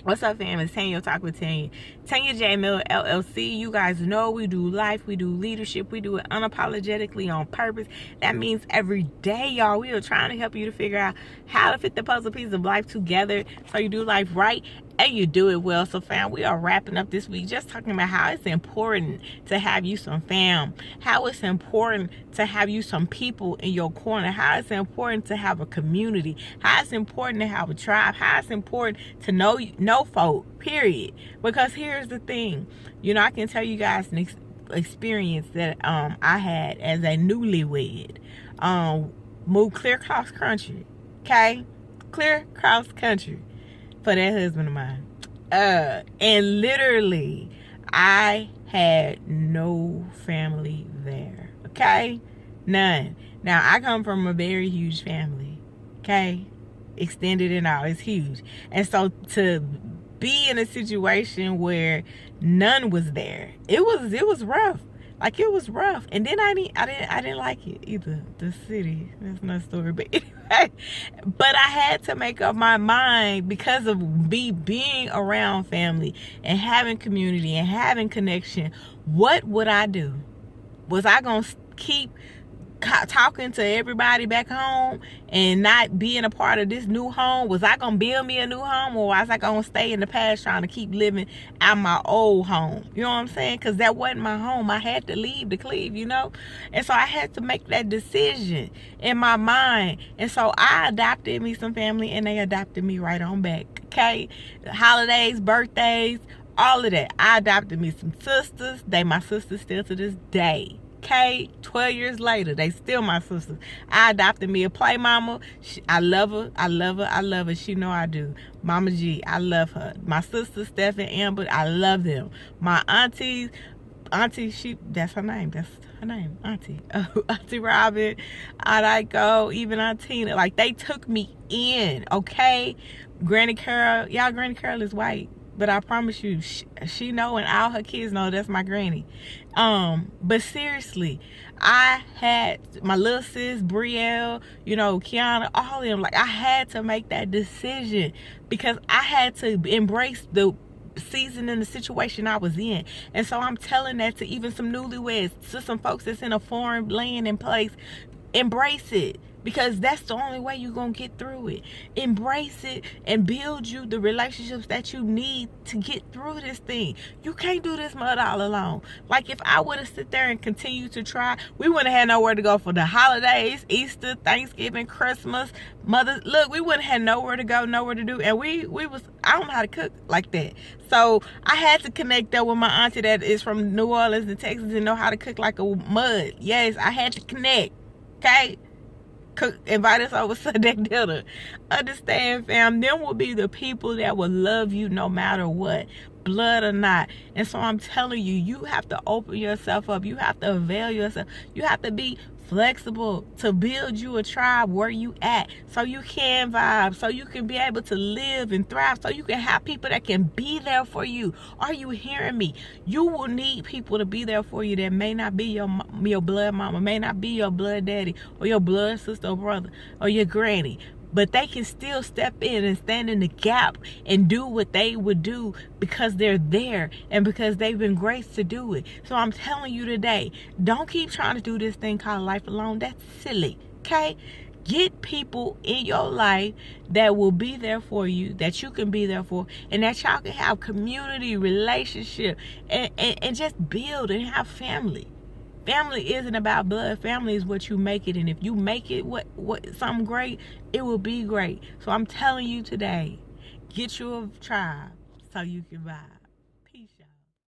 What's up, fam? It's Tanya Talk with Tanya. Tanya J LLC. You guys know we do life, we do leadership, we do it unapologetically on purpose. That means every day, y'all, we are trying to help you to figure out how to fit the puzzle piece of life together so you do life right and you do it well. So, fam, we are wrapping up this week just talking about how it's important to have you some fam, how it's important to have you some people in your corner, how it's important to have a community, how it's important to have a tribe, how it's important to know folk, period. Because here's the thing, I can tell you guys an experience that I had as a newlywed. Moved clear across country, okay? Clear across country for that husband of mine. And literally, I had no family there, okay? None. Now, I come from a very huge family, okay? Extended and all, it's huge. And so to be in a situation where none was there, it was rough. Like, it was rough. And then I didn't like it either. The city, that's another story. But anyway, but I had to make up my mind because of me being around family and having community and having connection. What would I do? Was I gonna keep talking to everybody back home and not being a part of this new home? Was I gonna build me a new home, or was I gonna stay in the past trying to keep living out my old home? You know what I'm saying? Because that wasn't my home. I had to leave to cleave, and so I had to make that decision in my mind. And so I adopted me some family, and they adopted me right on back. Okay, holidays, birthdays, all of that. I adopted me some sisters. They my sisters still to this day. Okay, 12 years later, they still my sisters. I adopted me a play mama. I love her. I love her. I love her. She know I do. Mama G, I love her. My sisters, Steph and Amber, I love them. My auntie, that's her name. That's her name, Auntie. Auntie Robin, Aiko, even Auntie Tina. Like, they took me in, okay? Granny Carol, y'all, Granny Carol is white. But I promise you, she know, and all her kids know that's my granny. But seriously, I had my little sis, Brielle, Kiana, all of them. Like, I had to make that decision because I had to embrace the season and the situation I was in. And so I'm telling that to even some newlyweds, to some folks that's in a foreign land and place. Embrace it. Because that's the only way you're going to get through it. Embrace it and build you the relationships that you need to get through this thing. You can't do this mud all alone. Like, if I would have sit there and continued to try, we wouldn't have had nowhere to go for the holidays, Easter, Thanksgiving, Christmas, look, we wouldn't have nowhere to go, nowhere to do. And I don't know how to cook like that. So I had to connect that with my auntie that is from New Orleans and Texas and know how to cook like a mud. Yes, I had to connect. Okay? Invite us over Sunday dinner. Understand, fam, them will be the people that will love you no matter what, blood or not. And so I'm telling you, you have to open yourself up. You have to avail yourself. You have to be flexible to build you a tribe where you at, so you can vibe, so you can be able to live and thrive, so you can have people that can be there for you. Are you hearing me? You will need people to be there for you that may not be your blood mama, may not be your blood daddy, or your blood sister or brother, or your granny. But they can still step in and stand in the gap and do what they would do because they're there and because they've been graced to do it. So I'm telling you today, don't keep trying to do this thing called life alone. That's silly, okay? Get people in your life that will be there for you, that you can be there for, and that y'all can have community, relationship, and just build and have family. Family isn't about blood. Family is what you make it. And if you make it what something great, it will be great. So I'm telling you today, get you a tribe so you can vibe.